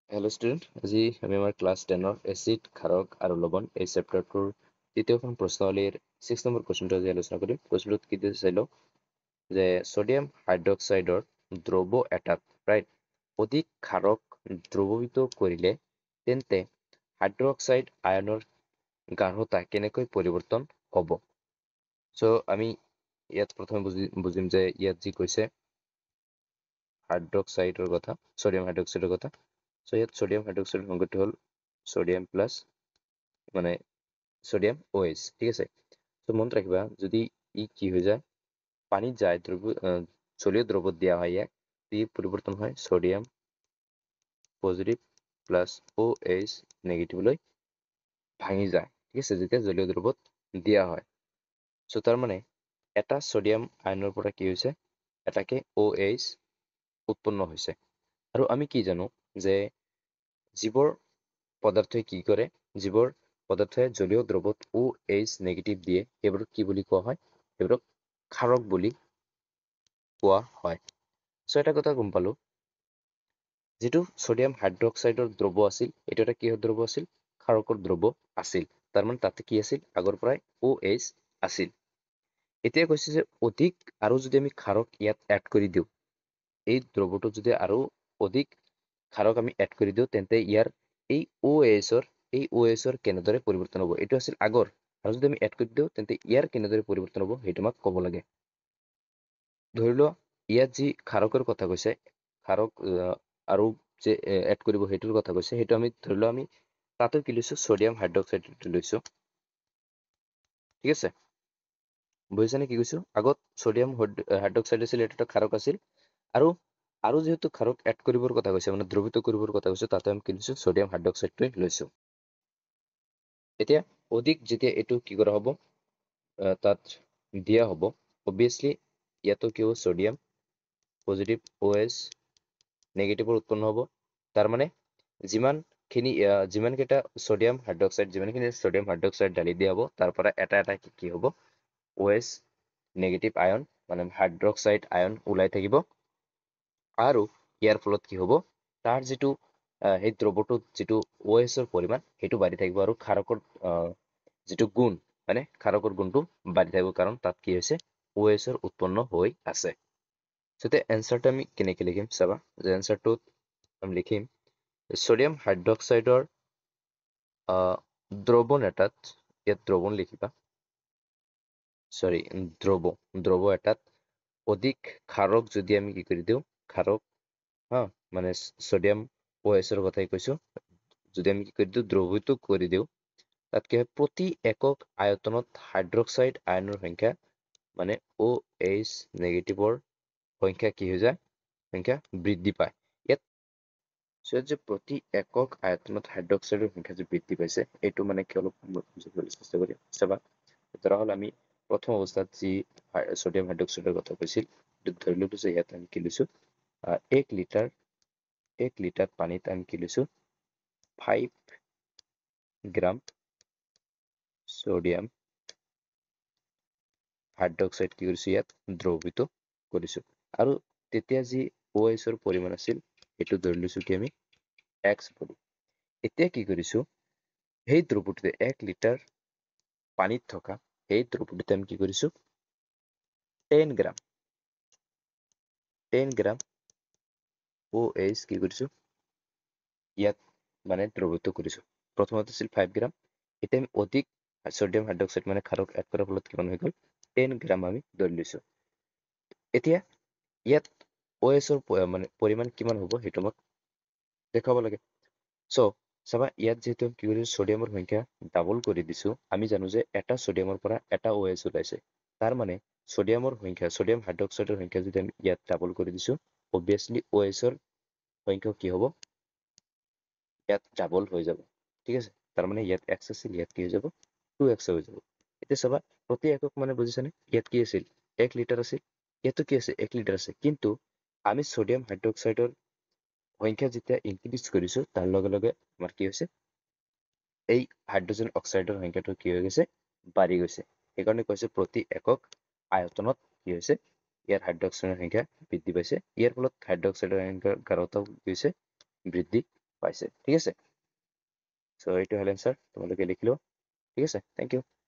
Hello' student, আজি আমি আমাৰ ক্লাছ 10ৰ এচিড, ক্ষাৰক আৰু লৱণ এই চেপ্টাৰটোৰ তৃতীয়খন প্ৰশ্নাৱলীৰ 6 নম্বৰ কুৱেশ্যনটো আজি আলোচনা কৰিম। কুৱেশ্যনটোত কি দিছে চাই লওঁ যে ছডিয়াম হাইড্ৰক্সাইডৰ দ্ৰৱ এটাত ৰাইট অধিক ক্ষাৰক দ্ৰৱীভূত কৰিলে তেন্তে হাইড্ৰক্সাইড আয়নৰ গাঢ়তা কেনেকৈ পৰিৱৰ্তন হ'ব। চ' আমি ইয়াত প্ৰথমে বুজিম যে ইয়াত যি কৈছে হাইড্ৰক্সাইডৰ কথা, ছডিয়াম হাইড্ৰক্সাইডৰ কথা। চ' ইয়াত ছডিয়াম হাইড্ৰক্সাইডৰ সংগতি হ'ল ছডিয়াম প্লাছ ছডিয়াম OH, ঠিক আছে। চ' মনত ৰাখিবা যদি ই কি হৈ যায় পানীত যায় জলীয় দ্ৰৱত দিয়া হয় ইয়াক ই পৰিৱৰ্তন হয় ছডিয়াম পজিটিভ প্লাছ OH নেগেটিভলৈ ভাঙি যায়, ঠিক আছে, যেতিয়া জলীয় দ্ৰৱত দিয়া হয়। চ' তাৰমানে এটা ছডিয়াম আয়নৰ পৰা কি হৈছে এটাকে OH উৎপন্ন হৈছে। আৰু আমি কি জানো যে যিবোৰ পদাৰ্থই কি কৰে, যিবোৰ পদাৰ্থই জলীয় দ্ৰৱত OH নেগেটিভ দিয়ে সেইবোৰক কি বুলি কোৱা হয়, সেইবোৰক ক্ষাৰক বুলি কোৱা হয়। চ' এটা কথা গম পালো যিটো ছডিয়াম হাইড্ৰক্সাইডৰ দ্ৰৱ আছিল এইটো এটা কিহৰ দ্ৰৱ আছিল, ক্ষাৰকৰ দ্ৰৱ আছিল। তাৰমানে তাতে কি আছিল আগৰ পৰাই OH আছিল। এতিয়া কৈছে যে অধিক আৰু যদি আমি ক্ষাৰক ইয়াত এড কৰি দিওঁ, এই দ্ৰৱটো যদি আৰু অধিক ক্ষাৰক আমি এড কৰি দিওঁ তেন্তে ইয়াৰ এই OH কেনেদৰে পৰিৱৰ্তন হ'ব, এইটো আছিল আগৰ, আৰু যদি আমি এড কৰি দিওঁ তেন্তে ইয়াৰ কেনেদৰে পৰিৱৰ্তন হ'ব সেইটো আমাক ক'ব লাগে। ধৰি লোৱা ইয়াত যি ক্ষাৰকৰ কথা কৈছে, ক্ষাৰক আৰু যে এড কৰিব সেইটোৰ কথা কৈছে, সেইটো আমি ধৰি লোৱা আমি তাতো কি লৈছো ছডিয়াম হাইড্ৰক্সাইড লৈছো, ঠিক আছে। বুজিছানে কি কৈছো, আগত ছডিয়াম হাইড্ৰক্সাইড আছিল, এইটো এটা ক্ষাৰক আছিল, আৰু যিহেতু ক্ষাৰক এড কৰিবৰ কথা কৈছে মানে দ্ৰৱীভূত কৰিবৰ কথা কৈছে তাতে আমি কি লৈছো ছডিয়াম হাইড্ৰক্সাইডটোৱে লৈছো। এতিয়া অধিক যেতিয়া এইটো কি কৰা হ'ব তাত দিয়া হ'ব, অবভিয়াছলি ইয়াতো কি হ'ব ছডিয়াম পজিটিভ OH নেগেটিভৰ উৎপন্ন হ'ব। তাৰমানে যিমানকেইটা ছডিয়াম হাইড্ৰক্সাইড ঢালি দিয়া হ'ব তাৰ পৰা এটা এটা কি হ'ব OH নেগেটিভ আয়ন মানে হাইড্ৰক্সাইড আয়ন ওলাই থাকিব, আৰু ইয়াৰ ফলত কি হ'ব তাৰ যিটো সেই দ্ৰৱটোত যিটো OH পৰিমাণ সেইটো বাঢ়ি থাকিব, আৰু ক্ষাৰকৰ যিটো গুণ মানে ক্ষাৰকৰ গুণটো বাঢ়ি থাকিব, কাৰণ তাত কি হৈছে OH উৎপন্ন হৈ আছে। তেতিয়া এনচাৰটো আমি কেনেকে লিখিম চাবা, যে এনচাৰটোত আমি লিখিম ছডিয়াম হাইড্ৰক্সাইডৰ দ্ৰৱণ এটাত, ইয়াত দ্ৰৱণ লিখিবা, দ্ৰৱ এটাত অধিক ক্ষাৰক যদি আমি কি কৰি দিওঁ, ক্ষাৰক মানে ছডিয়াম OH কথাই কৈছো, যদি আমি কি কৰি দিওঁ দ্ৰৱীভূত কৰি দিওঁ তাত কি হয় প্ৰতি একক আয়তনত হাইড্ৰক্সাইড আয়নৰ সংখ্যা মানে OH নেগেটিভৰ সংখ্যা কি হৈ যায়, সংখ্যা বৃদ্ধি পায়। ইয়াত যে প্ৰতি একক আয়তনত হাইড্ৰক্সাইডৰ সংখ্যা যে বৃদ্ধি পাইছে এইটো মানে কি অলপ বুজিবলৈ চেষ্টা কৰি চাবা। ধৰা হ'ল আমি প্ৰথম অৱস্থাত যি ছডিয়াম হাইড্ৰক্সাইডৰ কথা কৈছিল ধৰি লৈছো যে ইয়াত আমি কি লৈছো 1 লিটাৰ পানীত আমি কি লৈছো 5 গ্ৰাম ছডিয়াম হাইড্ৰক্সাইড কি কৰিছো ইয়াত দ্ৰৱীভূত কৰিছো, আৰু তেতিয়া যি OH পৰিমাণ আছিল সেইটো ধৰি লৈছো কি আমি X বুলি। এতিয়া কি কৰিছো সেই দ্ৰৱটোতে 1 লিটাৰ পানীত থকা সেই দ্ৰৱটোতে আমি কি কৰিছো 10 গ্ৰাম OH কি কৰিছো ইয়াত মানে দ্ৰৱীভূত কৰিছো। প্ৰথমতে আছিল 5 গ্ৰাম, এতিয়া আমি অধিক ছডিয়াম হাইড্ৰক্সাইড মানে ক্ষাৰক এড কৰাৰ ফলত কিমান হৈ গ'ল 10 গ্ৰাম আমি ধৰি লৈছো। এতিয়া ইয়াত OH মানে পৰিমাণ কিমান হ'ব সেইটো আমাক দেখাব লাগে। চ' চাবা ইয়াত যিহেতু কি কৰিছো ছডিয়ামৰ সংখ্যা ডাবল কৰি দিছো, আমি জানো যে এটা ছডিয়ামৰ পৰা এটা OH ওলাইছে, তাৰ মানে ছডিয়াম হাইড্ৰক্সাইডৰ সংখ্যা যদি আমি ইয়াত ডাবল কৰি দিছো, অবভিয়াছলি OH সংখ্যা কি হ'ব ইয়াত ডাবল হৈ যাব, ঠিক আছে। তাৰমানে ইয়াত X আছিল ইয়াত কি হৈ যাব 2X হৈ যাব। এতিয়া চাবা প্ৰতি একক মানে বুজিছানে, ইয়াত কি আছিল 1 লিটাৰ আছিল, ইয়াতো কি আছে 1 লিটাৰ আছে, কিন্তু আমি ছডিয়াম হাইড্ৰক্সাইডৰ সংখ্যা যেতিয়া ইনক্ৰিজ কৰিছো তাৰ লগে লগে আমাৰ কি হৈছে এই হাইড্ৰজেন অক্সাইডৰ সংখ্যাটো কি হৈ গৈছে বাঢ়ি গৈছে। সেইকাৰণে কৈছে প্ৰতি একক আয়তনত কি হৈছে ইয়াৰ হাইড্ৰক্সাইডৰ সংখ্যা বৃদ্ধি পাইছে, ইয়াৰ ফলত হাইড্ৰক্সাইডৰ সংখ্যাৰ গাঢ়তাও কি হৈছে বৃদ্ধি পাইছে ঠিক আছে। চ' এইটো হ'ল এনচাৰ, তোমালোকে লিখি লোৱা ঠিক আছে। Thank U.